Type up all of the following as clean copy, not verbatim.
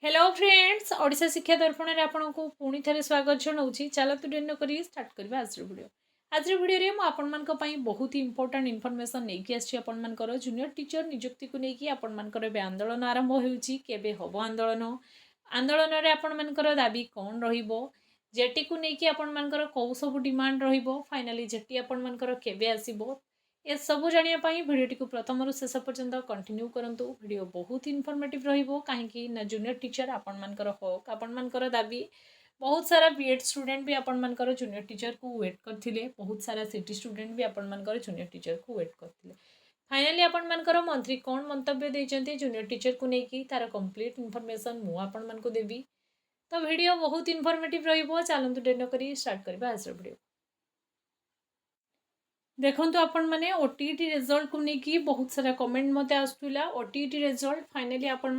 Hello friends Odisha शिक्षा दर्पण में आपन को पुणी थे स्वागत जनाऊँगी। चलतु डेन करी स्टार्ट करवा आज वीडियो। आज वीडियो में आपंपाई बहुत ही इंपोर्टाट इनफर्मेशन नहीं आपर जूनियर टीचर नियुक्ति को लेकिन आपर आंदोलन आरंभ होबे हम आंदोलन आंदोलन में आपर दाबी कौन रेटी को लेकिन आपर कौ सब डिमांड फाइनाली जेटी आपर केवे आसब ए सबू जानापी भिडटी को प्रथम रु शेष पर्यंत कंटिन्यू करूँ। वीडियो बहुत इनफर्मेटिव रही जूनियर टीचर आपर हक आपर दाबी बहुत सारा बीएड स्टूडेंट भी आपर जूनियर टीचर को वेट करते बहुत सारा सिटी स्टूडेंट भी आपर जूनियर टीचर को वेट करते फाइनाली आपर मंत्री कौन मंतव्य देते जूनियर टीचर को लेकिन तार कंप्लीट इनफर्मेशन मुझे देवी। तो वीडियो बहुत इनफर्मेटिव रलतु डेर करी स्टार्ट करवा आज वीडियो। देखो आपण मैंने ओटीईटी रिजल्ट को लेकिन बहुत सारा कमेंट मत आसूला। ओटीईटी रिजल्ट फाइनाली आपर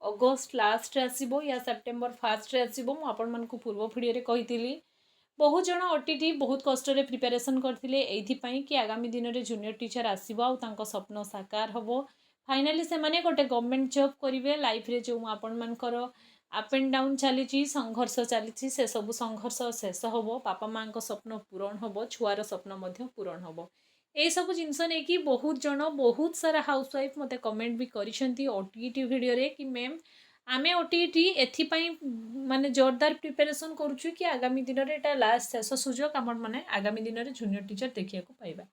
अगस्ट लास्ट आसो या सेप्टेम्बर फास्ट आसो। मुझे पूर्व भिडियो कही बहुत जन ओटीईटी बहुत कष्ट प्रिपेरेसन करते ये कि आगामी दिन में जूनियर टीचर आसो स्वप्न साकार हम फाइनाली से गोटे गवर्नमेंट जॉब करेंगे लाइफ रे जो आपर अप एंड डाउन चली संघर्ष चली से सब संघर्ष शेष हम बापा माँ स्वप्न पूरण हम छुआर स्वप्न पूरण हम यही सब जिनस नहीं बहुत जन बहुत सारा हाउस वाइफ मत कमेंट भी करी ओटीईटी वीडियो रे कि मैम आम ओटीईटी एपाई माने जोरदार प्रिपेरेसन करुचु कि आगामी दिन में यहाँ लास्ट शेष सुजोग आम मैंने आगामी दिन में जूनियर टीचर देखा पाइबा।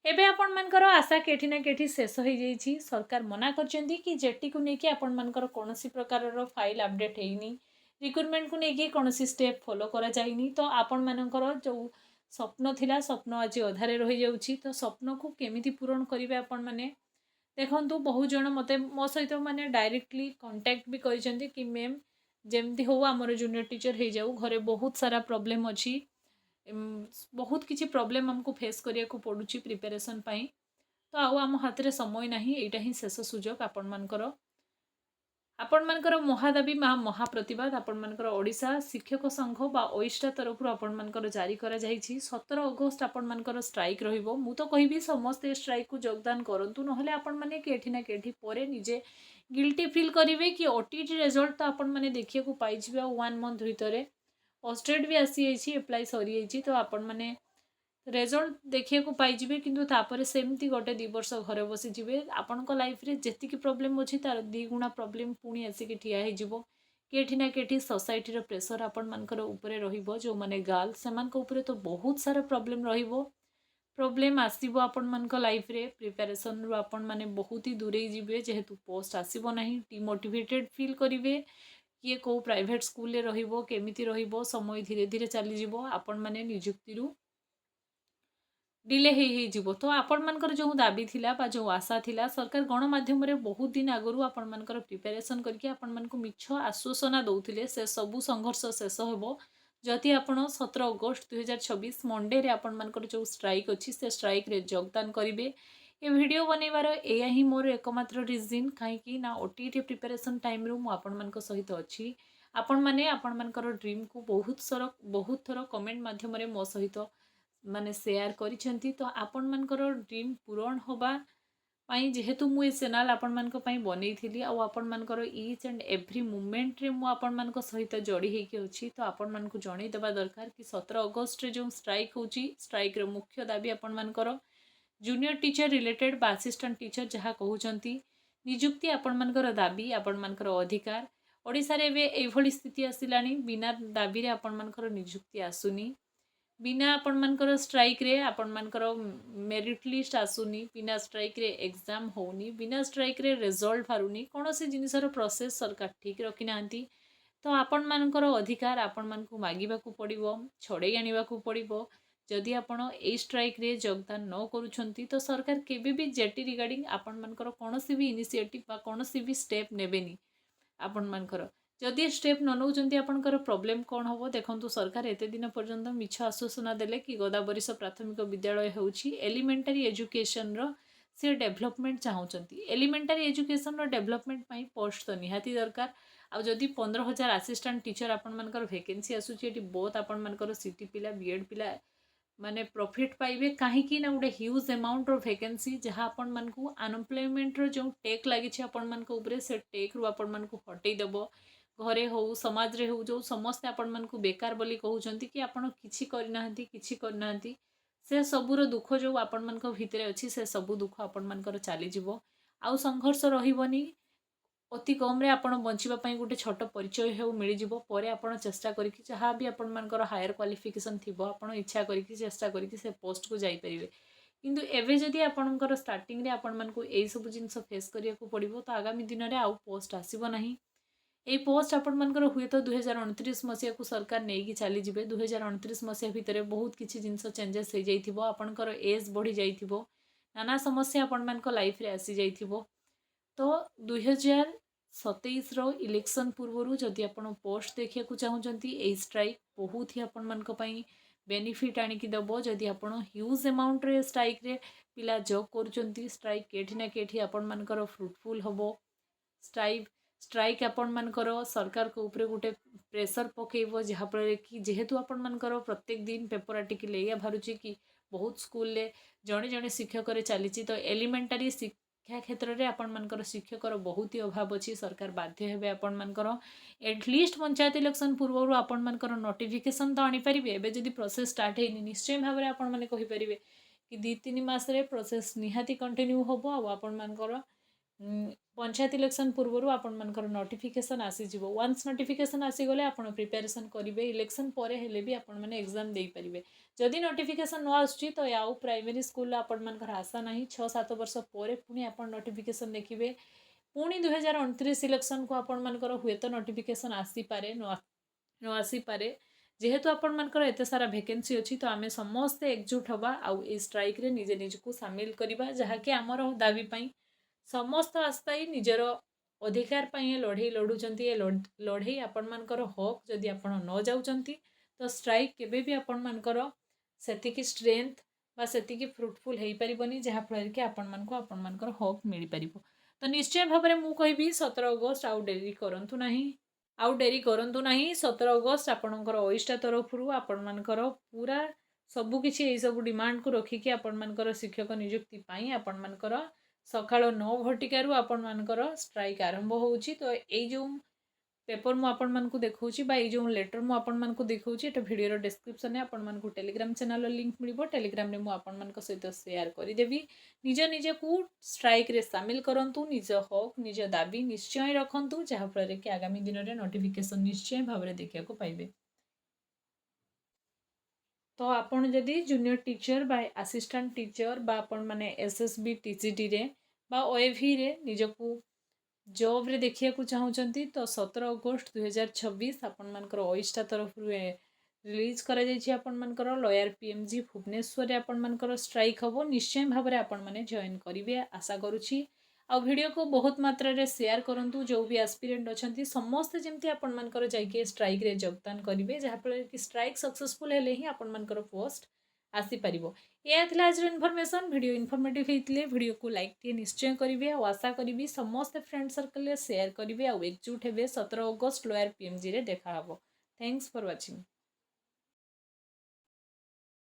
एबे आपण मानकर आशा केठी ना केठी शेष हो जाइए। सरकार मना करछंती कि जेटी को लेकिन आपण मानकर कोनोसी प्रकार फाइल अपडेट होइनी रिक्रुटमेंट को लेकिन कोनोसी स्टेप फॉलो करा जाइनी। तो आपण मानकर जो स्वप्न थिला स्वप्न आज अधारे रही जाउची। तो स्वप्न को केमिति पूरण करिवे आपण माने देखंतु बहुत जन मते मो सहित माने डायरेक्टली कांटेक्ट भी करिसेंती कि मैम जेमती हो आमर जूनियर टीचर हो जाऊ घरे बहुत सारा प्रॉब्लम अच्छी बहुत किसी प्रॉब्लम हमको फेस करिया को पड़ुची प्रिपरेशन पाई। तो आम हाथ में समय ना यहाँ ही शेष सुजोग आपण मानकर महादाबी महाप्रतिवाद आपण मानकर ओडिशा शिक्षक संघ बा ओइस्टा तरफ आपण मानकर जारी करा जाइछि। 17 अगस्त आपण मानकर स्ट्राइक रहिबो। मु तो कहबी समस्त स्ट्राइक को योगदान करंतु नहले आपण माने केठी ना केठी परे निजे गिल्टी फील करिवे कि ओटीईटी रिजल्ट तो आपण माने देखिया को पाइ जिबा 1 मंथ भितरे पोस्टेड भी आसी जाइछि एप्लाई सरी जाइछि। तो आपण माने रिजल्ट देखिया को पाइ जिबे किंतु तापरे सेमती गोटे 2 वर्ष घरे बसी जिबे आपनको लाइफ रे जेतिकी प्रॉब्लम अछि तार 2 गुणा प्रॉब्लम पुणी आसिक ठिया हो जिवो। केठी ना केठी सोसाइटी रो प्रेशर आपण मानकर ऊपर रहिबो जो माने गर्ल सेमानक ऊपर तो बहुत सारा प्रॉब्लम रहिबो प्रॉब्लम आसीबो आपण मानक लाइफ रे प्रिपरेशन रो आपण माने बहुत ही दूरे जिबे जेहेतु पोस्ट आसीबो नाही डिमोटिवेटेड फील करिवे किए को प्राइवेट स्कूल रे रहिबो केमिति रहिबो समय धीरे धीरे चली जिवो आपण माने नियुक्ति रु डिले हो। तो आपण मानकर जो दाबी थिला बा जो आशा थिला सरकार गणमाध्यम रे बहुत दिन आगु आपण मानकर प्रिपेरेसन करके आपण मानक मिछ आश्वासना दउथिले से सबु संघर्ष शेष हेबो जदि आपण 17 अगस्त 2026 मंडे रे आपण मानकर जो स्ट्राइक अछि से स्ट्राइक रे योगदान करिवे। ये वीडियो बनैबार एया ही मोर एकमात्र रीजन कहीं ना ओटीईटी प्रिपेरेसन टाइम रु मु आपण मानक सहित अछि। आपण माने आपण मानकर ड्रीम को बहुत थर कमेंट माध्यम रे मो सहित माने शेयर करिसेंती। तो आपण मानकर ड्रीम पूरण होबा पाई जेहेतु मु ए चैनल आपण मानक पाई बनै थिली आ आपण मानकर ईच एंड एवरी मोमेंट रे मु आपण मानक सहित जोड़ी हेकी अछि। तो आपण मानक जणै देबा दरकार कि 17 अगस्त रे जो स्ट्राइक होची स्ट्राइक रे मुख्य दाबी आपण मानकर जूनियर टीचर रिलेटेड बा असिस्टेंट टीचर जहाँ कहउचंती नियुक्ति आपण मानकर दाबी आपण मानकर अधिकार ओडिसा रे एबे एभली स्थिति आसिलानी बिना दाबी रे आपण मानकर नियुक्ति आसुनी बिना आपण मानकर स्ट्राइक रे आपण मानकर मेरिट लिस्ट आसुनी बिना स्ट्राइक रे एग्जाम होनी बिना स्ट्राइक रे रिजल्ट बाहरुनी कौन से जिनसर प्रोसेस सरकार ठीक रखी नांती। तो आपण मानकर अधिकार आपण मानकु मागिबाकू पड़िबो छड़े आनिबाकू पड़िबो जदि आपण ए स्ट्राइक रे योगदान न करूछंती तो सरकार केबे भी जेटी रिगार्डिंग आपण मानकर कोनोसी भी इनिशिएटिव बा कोनोसी भी स्टेप नेबेनी। आपण मानकर जदि स्टेप न नौचंती आपनकर प्रॉब्लम कौन होबो देखंतु सरकार एते दिन पर्यंत मिछ आश्वासना देले कि गोदावरीश प्राथमिक विद्यालय होउची एलिमेंटरी एजुकेशन रो से डेवलपमेंट चाहूचंती। एलिमेंटरी एजुकेशन रो डेवलपमेंट पई पोस्ट तो निहाती दरकार आ जदि 15,000 असिस्टेंट टीचर आपण मानकर वैकेंसी आसुची एटी बहुत आपण मानकर सिटी पिला बीएड पिला माने प्रॉफिट पाइबे कहीं ना गोटे ह्यूज अमाउंट रो वैकेंसी जहाँ आपण मानकू अनएम्प्लॉयमेंट रो जो टेक लगी आपण मानक ऊपर से टेक रु आपण मानकू हटई देबो घरे हो समाज रे हो जो समस्त आपण मानकू बेकार बोली कहउचंती कि आपण किछि करनाहंती किछि करनाहंती से सबुर दुख जो आपण मानक भितरे अछि से सबु दुख आपण मानकर चली जिवो आउ संघर्ष रहिबनी अति कम रे आपण बंचिबा पई गोटे छोट परिचय हेउ मिल जिवो परे आपण चेष्टा करिकि जहाँ भी आपण मानकर हायर क्वालिफिकेशन थिबो आपण इच्छा करिकि चेष्टा करिकि से पोस्ट को जाई परिबे किंतु एवे जदि आपणकर स्टार्टिंग रे आपण मानकू एई सब जिंस फेस करिया को पड़िबो तो आगामी दिन रे आउ पोस्ट आसीबो नाही এই পোস্ট ଆପଣମାନଙ୍କର ହୁଏତ 2029 ମସିହାକୁ ସରକାର ନେଇକି ଚାଲିଯିବେ 2029 ମସିହା ଭିତରେ ବହୁତ କିଛି ଜିନିଷ ଚେଞ୍ଜେସ୍ ହେଇଯାଇଥିବ ଆପଣଙ୍କର ଏଜ୍ ବଢ଼ି ଯାଇଥିବ ନାନା ସମସ୍ୟା ଆପଣମାନଙ୍କ ଲାଇଫରେ ଆସିଯାଇଥିବ ତ 2027ର ଇଲେକ୍ସନ୍ ପୂର୍ବରୁ ଯଦି ଆପଣ ପୋଷ୍ଟ ଦେଖିବାକୁ ଚାହୁଁଛନ୍ତି ଏଇ ଷ୍ଟ୍ରାଇକ୍ ବହୁତ ହି ଆପଣମାନଙ୍କ ପାଇଁ ବେନିଫିଟ୍ ଆଣିକି ଦେବ ଯଦି ଆପଣ ହ୍ୟୁଜ୍ ଆମାଉଣ୍ଟରେ ଷ୍ଟ୍ରାଇକ୍ରେ ପିଲା ଜବ୍ କରୁଛନ୍ତି ଷ୍ଟ୍ରାଇକ୍ କେଠି ନା କେଠି ଆପଣମାନଙ୍କର ଫ୍ରୁଟଫୁଲ୍ ହେବ ଷ୍ଟ୍ରାଇକ୍ ଆପଣମାନଙ୍କର ସରକାରଙ୍କ ଉପରେ ଗୋଟେ ପ୍ରେସର ପକାଇବ ଯାହାଫଳରେ କି ଯେହେତୁ ଆପଣମାନଙ୍କର ପ୍ରତ୍ୟେକ ଦିନ ପେପର ଆର୍ଟିକଲ ଏଇଆ ବାହାରୁଛି କି ବହୁତ ସ୍କୁଲରେ ଜଣେ ଜଣେ ଶିକ୍ଷକରେ ଚାଲିଛି ତ ଏଲିମେଣ୍ଟାରୀ ଶିକ୍ଷା କ୍ଷେତ୍ରରେ ଆପଣମାନଙ୍କର ଶିକ୍ଷକର ବହୁତ ହି ଅଭାବ ଅଛି ସରକାର ବାଧ୍ୟ ହେବେ ଆପଣମାନଙ୍କର ଏଟଲିଷ୍ଟ ପଞ୍ଚାୟତ ଇଲେକ୍ସନ୍ ପୂର୍ବରୁ ଆପଣମାନଙ୍କର ନୋଟିଫିକେସନ୍ ତ ଆଣିପାରିବେ ଏବେ ଯଦି ପ୍ରୋସେସ୍ ଷ୍ଟାର୍ଟ ହେଇନି ନିଶ୍ଚୟ ଭାବରେ ଆପଣମାନେ କହିପାରିବେ କି 2-3 ମାସରେ ପ୍ରୋସେସ୍ ନିହାତି କଣ୍ଟିନ୍ୟୁ ହେବ ଆଉ ଆପଣମାନଙ୍କର पंचायत इलेक्शन पूर्व आपंकर नोटिफिकेशन आसीजिव वन्स नोटिफिकेशन आसीगले आप प्रिपेरेसन करेंगे इलेक्शन पर हेले भी आपण मैंने एग्जाम दे पारे जदि नोटिफिकेशन न आसुची तो आउ प्राइमरी स्कूल आपंकर आशा ना 6-7 वर्ष पर पुणी आप नोटिफिकेशन देखिए पुणी 2029 इलेक्शन को आपंकर हुए तो नोटिफिकेशन आसीपारे न आसीपारे जेहेतु आपंकर एत सारा वैकेंसी अच्छी तो आम समस्ते एकजुट हवा आउ स्ट्राइक रे निजे निजको सामिल करवा जहाँकि आमर दाबी समस्त आस्थाई निजर अधिकार पाई लड़े लड़ुचंती ए लड़े आपणमानकर हक जदि आपण न जाउचंती तो स्ट्राइक केबे भी आपणमानकर सेतिकी स्ट्रेंथ बा सेतिकी फ्रुटफुल हेई परिबनी जहाँ फल कि आपणमानको आपणमानकर हक मिल परिबो तो निश्चय भाबरे मु कहबी 17 अगस्त आउ डेरी करंतु नाही 17 अगस्त आपणकर ओइस्टा तरफरु आपणमानकर पूरा सबु किछि एई सब डिमांड को रखिकी आपणमानकर शिक्षक नियुक्ति पाई आपणमानकर सकाळ 9 घटिकारु आपणमानकर स्ट्राइक आरंभ होउची तो एई जो पेपर मु आपणमानकु देखौची बा एई जो लेटर मु आपणमानकु देखौची एटा वीडियो रो डिस्क्रिप्शन में आपणमानकु टेलीग्राम चैनल लिंक मिलिबो टेलीग्राम रे मु आपणमानक सहित शेयर करि देबी निज को स्ट्राइक रे शामिल करंतु निज हक निज दाबी निश्चय रखंतु जहा फल कि आगामी दिन रे नोटिफिकेशन निश्चय भाबरे देखिया को पाइबे तो आपण जदि जूनियर टीचर बा असिस्टेंट टीचर बा आपण माने एसएसबी टीसीटी रे बा ओएवी रे निजकू जॉब रे देखिया को चाहूचंती तो 17 अगस्त 2026 आपण मानकर ओइस्टा तरफ रिलीज करा जायछि आपण मानकर लॉयर पीएमजी भुवनेश्वर रे आपण मानकर स्ट्राइक हबो निश्चय भाबरे आपण माने जॉइन करिवे आशा करूछि आ वीडियो को बहुत मात्रा रे शेयर करंतु जो भी एस्पिरेंट अछंती समस्त जेमती आपण मानकर जाइके स्ट्राइक रे योगदान करिवे जहा फल कि स्ट्राइक सक्सेसफुल हेले ही आपण मानकर पोस्ट आसी परिबो या थिला आज इन्फॉर्मेशन वीडियो इन्फॉर्मेटिव हेतिले वीडियो को लाइक टे निश्चय करिवे आ आशा करिवि समस्त फ्रेंड सर्कल रे शेयर करिवे आ एकजुट हेबे 17 अगस्त लॉयर पीएमजी रे देखा हबो थैंक्स फॉर वाचिंग।